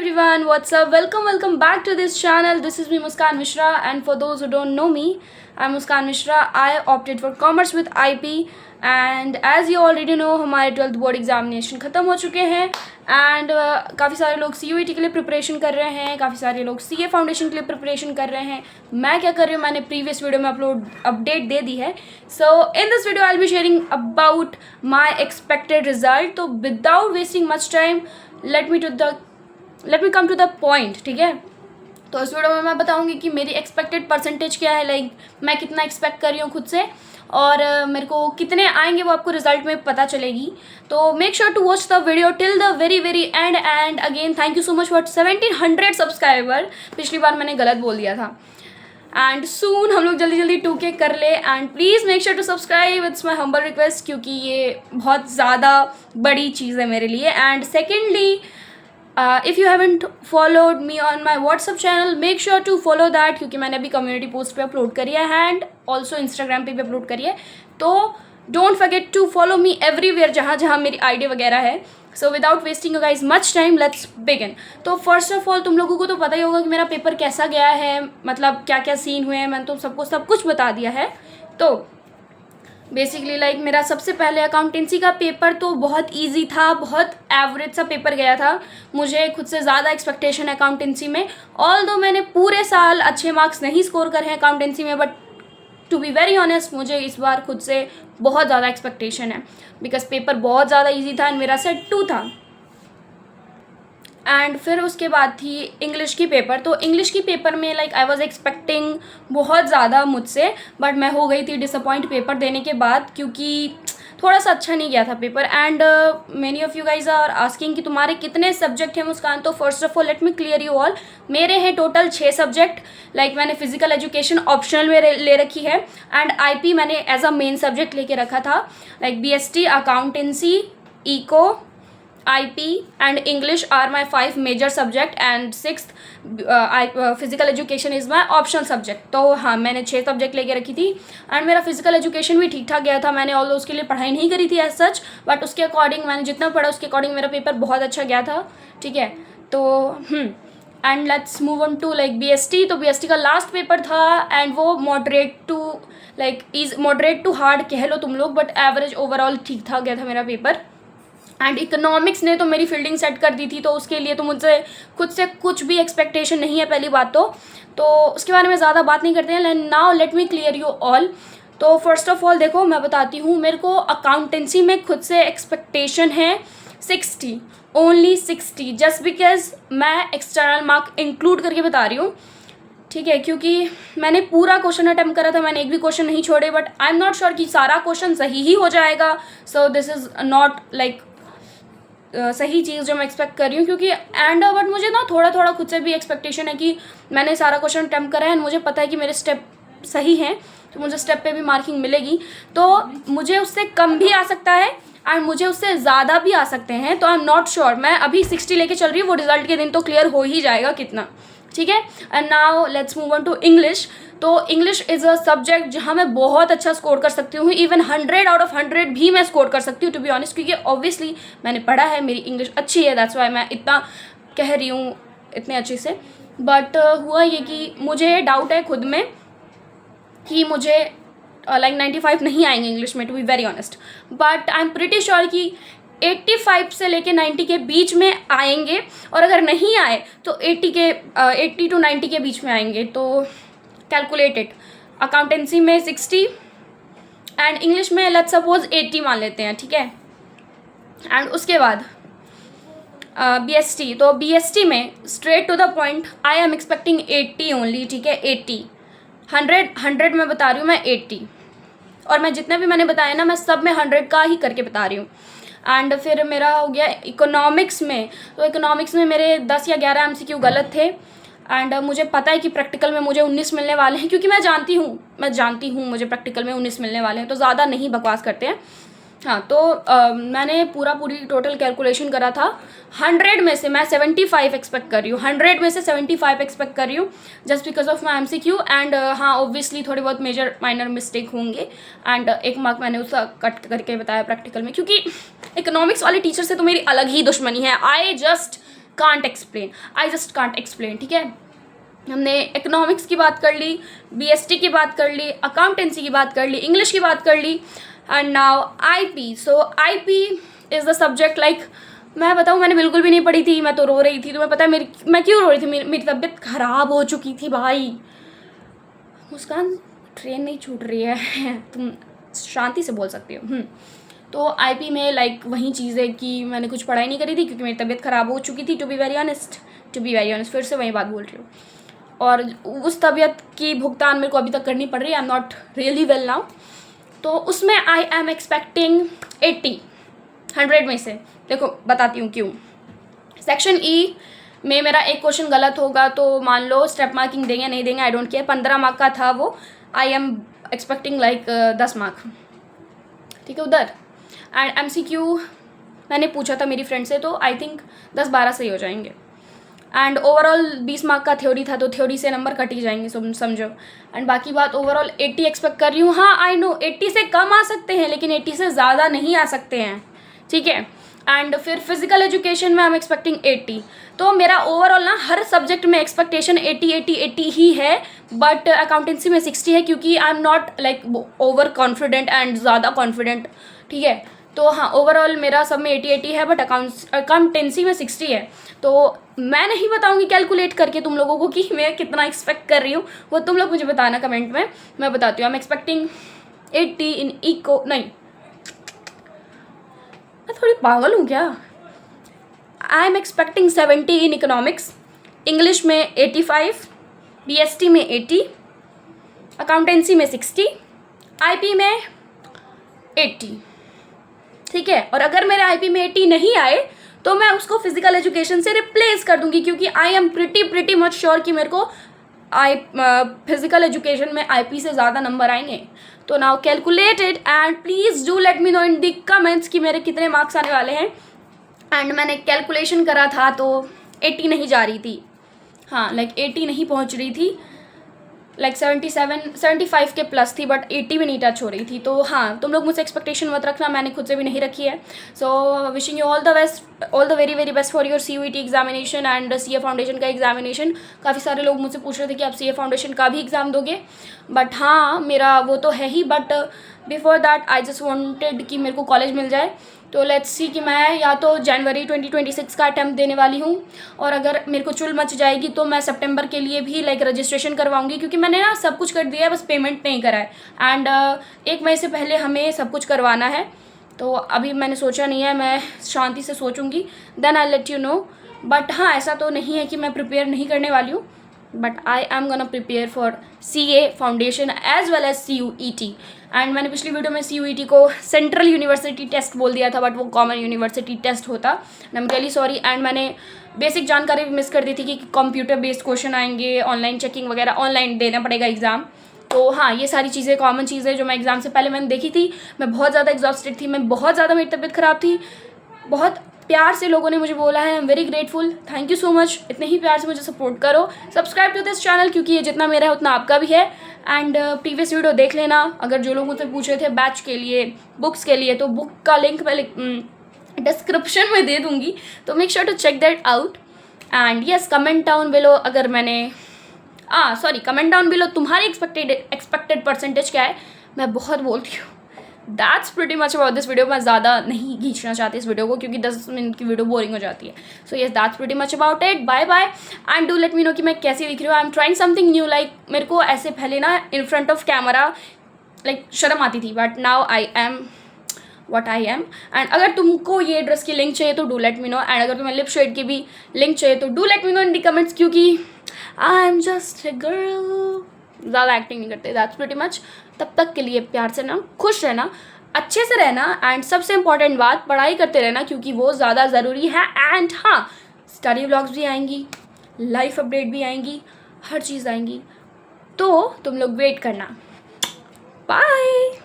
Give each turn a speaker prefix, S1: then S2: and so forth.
S1: everyone, what's up? Welcome back to this channel. This is me Muskan Mishra, and for those who don't know me, I'm Muskan Mishra. I opted for commerce with IP, and as you already know, हमारे 12th board examination ख़त्म हो चुके हैं and काफ़ी सारे लोग CUET के लिए प्रिपरेशन कर रहे हैं, काफ़ी सारे लोग CA फाउंडेशन के लिए प्रिपरेशन कर रहे हैं. मैं क्या कर रही हूँ, मैंने प्रीवियस वीडियो में अपडेट दे दी है. So in this video I will be sharing about my expected result. तो without wasting much time let me come to the point. ठीक है, तो इस वीडियो में मैं बताऊंगी कि मेरी एक्सपेक्टेड परसेंटेज क्या है, लाइक मैं कितना एक्सपेक्ट कर रही हूँ खुद से, और मेरे को कितने आएंगे वो आपको रिजल्ट में पता चलेगी. तो make sure to watch the video till the very end. And again thank you so much for 1700 subscriber. पिछली बार मैंने गलत बोल दिया था. एंड सून हम लोग जल्दी 2K कर ले. And please make sure to subscribe, it's my humble request, क्योंकि ये बहुत ज़्यादा बड़ी चीज़ है मेरे लिए. And secondly, if you haven't followed me on my WhatsApp channel, make sure to follow that, क्योंकि मैंने अभी कम्युनिटी पोस्ट पे अपलोड करी है एंड ऑल्सो इंस्टाग्राम पे भी अपलोड करी है. तो don't forget to follow me everywhere जहाँ मैरी आईडी वगैरह है. So without wasting you guys much time, let's begin. तो फर्स्ट ऑफ ऑल तुम लोगों को तो पता ही होगा कि मेरा पेपर कैसा गया है, मतलब क्या क्या सीन हुए हैं. मैंने तो सबको सब कुछ बता दिया है. तो बेसिकली लाइक मेरा सबसे पहले अकाउंटेंसी का पेपर तो बहुत इजी था, बहुत एवरेज सा पेपर गया था. मुझे खुद से ज़्यादा एक्सपेक्टेशन है अकाउंटेंसी में. ऑल्दो मैंने पूरे साल अच्छे मार्क्स नहीं स्कोर करे हैं अकाउंटेंसी में, but to be very honest मुझे इस बार खुद से बहुत ज़्यादा एक्सपेक्टेशन है, बिकॉज पेपर बहुत ज़्यादा ईजी था एंड मेरा सेट 2 था. एंड फिर उसके बाद थी इंग्लिश की पेपर. तो इंग्लिश की पेपर में लाइक आई वॉज एक्सपेक्टिंग बहुत ज़्यादा मुझसे, बट मैं हो गई थी डिसअपॉइंट पेपर देने के बाद, क्योंकि थोड़ा सा अच्छा नहीं गया था paper. And many of you guys are asking कि तुम्हारे कितने सब्जेक्ट हैं मुस्कान. तो first of all let me clear you all, मेरे हैं टोटल 6 सब्जेक्ट. लाइक मैंने फिजिकल एजुकेशन ऑप्शनल में ले रखी है एंड IP मैंने एज अ मेन सब्जेक्ट लेके रखा था. Like BST, accountancy, eco, IP and English are my 5 major subject and 6th physical education is my optional subject. तो हाँ, मैंने 6 सब्जेक्ट लेके रखी थी एंड मेरा फिजिकल एजुकेशन भी ठीक ठाक गया था. मैंने ऑल उसके लिए पढ़ाई नहीं करी थी एज सच, बट उसके अकॉर्डिंग मैंने जितना पढ़ा उसके अकॉर्डिंग मेरा पेपर बहुत अच्छा गया था. ठीक है, तो and let's move on to like BST. तो BST का लास्ट पेपर था एंड वो मॉडरेट टू हार्ड कह लो तुम लोग, बट एवरेज ओवरऑल ठीक ठाक गया था मेरा पेपर. एंड इकोनॉमिक्स ने तो मेरी फील्डिंग सेट कर दी थी, तो उसके लिए तो मुझसे खुद से कुछ भी एक्सपेक्टेशन नहीं है पहली बात. तो उसके बारे में ज़्यादा बात नहीं करते हैं. Now let me clear you all. तो फर्स्ट ऑफ ऑल देखो, मैं बताती हूँ, मेरे को अकाउंटेंसी में खुद से एक्सपेक्टेशन है 60, ओनली 60, जस्ट बिकॉज मैं एक्सटर्नल मार्क इंक्लूड करके बता रही हूँ. ठीक है, क्योंकि मैंने पूरा क्वेश्चन अटैम्प्ट करा था, मैंने एक भी क्वेश्चन नहीं छोड़े, but I am not sure कि सारा क्वेश्चन सही ही हो जाएगा. So this is not like सही चीज़ जो मैं एक्सपेक्ट कर रही हूँ, क्योंकि बट मुझे ना थोड़ा खुद से भी एक्सपेक्टेशन है कि मैंने सारा क्वेश्चन अटैम्प्ट करा है एंड मुझे पता है कि मेरे स्टेप सही हैं, तो मुझे स्टेप पे भी मार्किंग मिलेगी. तो मुझे उससे कम भी आ सकता है एंड मुझे उससे ज़्यादा भी आ सकते हैं. तो आई एम नॉट श्योर. मैं अभी 60 लेके चल रही हूँ, वो रिजल्ट के दिन तो क्लियर हो ही जाएगा कितना. ठीक है, and now let's move on to English. तो इंग्लिश इज़ अ सब्जेक्ट जहाँ मैं बहुत अच्छा स्कोर कर सकती हूँ. इवन 100 आउट ऑफ 100 भी मैं स्कोर कर सकती हूँ, टू बी ऑनेस्ट, क्योंकि ऑब्वियसली मैंने पढ़ा है, मेरी इंग्लिश अच्छी है, दैट्स वाई मैं इतना कह रही हूँ इतने अच्छे से. बट हुआ ये कि मुझे डाउट है खुद में कि मुझे लाइक 95 नहीं आएंगे इंग्लिश में, to be very honest. But I am pretty sure कि 85 से लेके 90 के बीच में आएंगे, और अगर नहीं आए तो 80 to 90 के बीच में आएंगे. तो कैलकुलेटेड अकाउंटेंसी में 60 एंड इंग्लिश में लेट्स सपोज 80 मान लेते हैं. ठीक है, एंड उसके बाद BST. तो BST में straight to the point I am expecting 80 only. ठीक है, 80, 100 में बता रही हूँ मैं 80, और मैं जितने भी मैंने बताया ना, मैं सब में 100 का ही करके बता रही हूँ. एंड फिर मेरा हो गया इकोनॉमिक्स में. तो इकोनॉमिक्स में मेरे 10 या 11 MCQ गलत थे एंड मुझे पता है कि प्रैक्टिकल में मुझे 19 मिलने वाले हैं, क्योंकि मैं जानती हूँ मुझे प्रैक्टिकल में 19 मिलने वाले हैं, तो ज़्यादा नहीं बकवास करते हैं. हाँ, तो मैंने पूरी टोटल कैलकुलेशन करा था. 100 में से मैं 75 एक्सपेक्ट कर रही हूँ, 100 में से 75 एक्सपेक्ट कर रही हूँ, just because of my MCQ. And हाँ, ऑब्वियसली थोड़ी बहुत मेजर माइनर मिस्टेक होंगे एंड 1 मार्क मैंने उसका कट करके बताया प्रैक्टिकल में, क्योंकि इकोनॉमिक्स वाले टीचर से तो मेरी अलग ही दुश्मनी है. I just can't explain, I just can't explain, ठीक है। हमने इकोनॉमिक्स की बात कर ली, बीएसटी की बात कर ली, अकाउंटेंसी की बात कर ली, इंग्लिश की बात कर ली, and now IP. So IP is the subject like, मैं बताऊँ मैंने बिल्कुल भी नहीं पढ़ी थी, मैं तो रो रही थी। तुम्हें पता है मैं क्यों रो रही थी? मेरी तबीयत ख़राब हो चुकी थी भाई। मुस्कान, ट्रेन नहीं छूट रही है तुम शांति से बोल सकती हो। तो आईपी में लाइक वही चीज़ है कि मैंने कुछ पढ़ाई नहीं करी थी क्योंकि मेरी तबीयत ख़राब हो चुकी थी, टू बी वेरी ऑनेस्ट, फिर से वही बात बोल रही हूँ। और उस तबीयत की भुगतान मेरे को अभी तक करनी पड़ रही है। I am not really well now. तो उसमें आई एम एक्सपेक्टिंग 80 100 में से। देखो बताती हूँ क्यों। सेक्शन ई में मेरा एक क्वेश्चन गलत होगा तो मान लो स्टेप मार्किंग देंगे, नहीं देंगे आई डोंट केयर। 15 मार्क का था वो, आई एम एक्सपेक्टिंग लाइक 10 मार्क, ठीक है उधर। एंड एमसीक्यू मैंने पूछा था मेरी फ्रेंड से, तो आई थिंक 10-12 सही हो जाएंगे। एंड ओवरऑल 20 मार्क का थ्योरी था, तो थ्योरी से नंबर कट ही जाएंगे, समझो। एंड बाकी बात ओवरऑल 80 एक्सपेक्ट कर रही हूँ। हाँ आई नो 80 से कम आ सकते हैं, लेकिन 80 से ज़्यादा नहीं आ सकते हैं, ठीक है। एंड फिर फिजिकल एजुकेशन में आई एम एक्सपेक्टिंग 80। तो मेरा ओवरऑल ना हर सब्जेक्ट में एक्सपेक्टेशन 80 ही है, बट अकाउंटेंसी में 60 है क्योंकि I am not like over confident and ज़्यादा कॉन्फिडेंट, ठीक है। तो हाँ ओवरऑल मेरा सब में 80 है, बट अकाउंटेंसी में 60 है। तो मैं नहीं बताऊंगी कैलकुलेट करके तुम लोगों को कि मैं कितना एक्सपेक्ट कर रही हूँ, वो तुम लोग मुझे बताना कमेंट में, मैं बताती हूँ। I am expecting 80 in eco, नहीं मैं थोड़ी पागल हूँ क्या। I am expecting 70 in economics, English में 85, बीएसटी में 80, अकाउंटेंसी में 60, आईपी में 80, ठीक है। और अगर मेरे आईपी में 80 नहीं आए तो मैं उसको फिजिकल एजुकेशन से रिप्लेस कर दूंगी, क्योंकि I am pretty much sure कि मेरे को फिजिकल एजुकेशन में आईपी से ज़्यादा नंबर आएंगे। तो now calculated and please do let me know in the comments कि मेरे कितने मार्क्स आने वाले हैं। एंड मैंने कैलकुलेशन करा था तो 80 नहीं जा रही थी, हाँ लाइक 80 नहीं पहुंच रही थी, लाइक 75 के प्लस थी, बट 80 भी नहीं टच हो रही थी। तो हाँ तुम लोग मुझसे एक्सपेक्टेशन मत रखना, मैंने खुद से भी नहीं रखी है। So wishing you all the best, all the very best for your CUET examination and CA foundation का एग्जामिनेशन। काफ़ी सारे लोग मुझसे पूछ रहे थे कि आप CA फाउंडेशन का भी एग्ज़ाम दोगे, बट हाँ मेरा वो तो है ही, but before that I just wanted कि मेरे को कॉलेज मिल जाए। तो लेट्स सी कि मैं या तो जनवरी 2026 का अटैम्प्ट देने वाली हूँ, और अगर मेरे को चुल मच जाएगी तो मैं सितंबर के लिए भी लाइक रजिस्ट्रेशन करवाऊँगी, क्योंकि मैंने ना सब कुछ कर दिया है, बस पेमेंट नहीं करा है। एंड 1 मई से पहले हमें सब कुछ करवाना है, तो अभी मैंने सोचा नहीं है, मैं शांति से सोचूंगी, then I let you know. But हाँ ऐसा तो नहीं है कि मैं प्रिपेयर नहीं करने वाली हूँ, but I am gonna prepare for CA foundation as well as CUET। And मैंने पिछली वीडियो में CUET को सेंट्रल यूनिवर्सिटी टेस्ट बोल दिया था, बट वो कॉमन यूनिवर्सिटी टेस्ट होता। I am really sorry. And मैंने बेसिक जानकारी भी मिस कर दी थी कि कंप्यूटर बेस्ड क्वेश्चन आएंगे, ऑनलाइन चेकिंग वगैरह, ऑनलाइन देना पड़ेगा एग्ज़ाम। तो हाँ ये सारी चीज़ें कॉमन चीज़ें जो मैं एग्ज़ाम से पहले मैंने देखी थी। मैं बहुत ज़्यादा एग्जॉस्टेड थी, मैं बहुत ज़्यादा, मेरी तबीयत ख़राब थी। बहुत प्यार से लोगों ने मुझे बोला है, I am very grateful, thank you so much. इतने ही प्यार से मुझे सपोर्ट करो, सब्सक्राइब टू दिस चैनल, क्योंकि ये जितना मेरा है उतना आपका भी है। एंड प्रीवियस वीडियो देख लेना, अगर जो लोग मुझसे पूछ रहे थे बैच के लिए, बुक्स के लिए, तो बुक का लिंक मैं डिस्क्रिप्शन में दे दूँगी, तो make sure to check that out. And yes comment down below अगर मैंने कमेंट डाउन बिलो तुम्हारी एक्सपेक्टेड परसेंटेज क्या है। मैं बहुत बोलती हूँ। That's pretty much about this video. मैं ज़्यादा नहीं खींचना चाहती इस वीडियो को, क्योंकि 10 मिनट की वीडियो बोरिंग हो जाती है। So yes that's pretty much about it. Bye bye and do let me know कि मैं कैसी दिख रही हूँ। I am trying something new. Like मेरे को ऐसे पहले ना in front of camera like शर्म आती थी, but now I am what I am. And अगर तुमको ये ड्रेस की लिंक चाहिए तो do let me know, and अगर तुम्हें लिप शेड की भी लिंक चाहिए तो do let me know in the comments, क्योंकि I am just a girl, ज़्यादा एक्टिंग नहीं करते। That's pretty much. तब तक के लिए प्यार से रहना, खुश रहना, अच्छे से रहना, एंड सबसे इम्पॉर्टेंट बात पढ़ाई करते रहना, क्योंकि वो ज़्यादा ज़रूरी है। एंड हाँ स्टडी व्लॉग्स भी आएंगी, लाइफ अपडेट भी आएंगी, हर चीज़ आएंगी, तो तुम लोग वेट करना। बाय।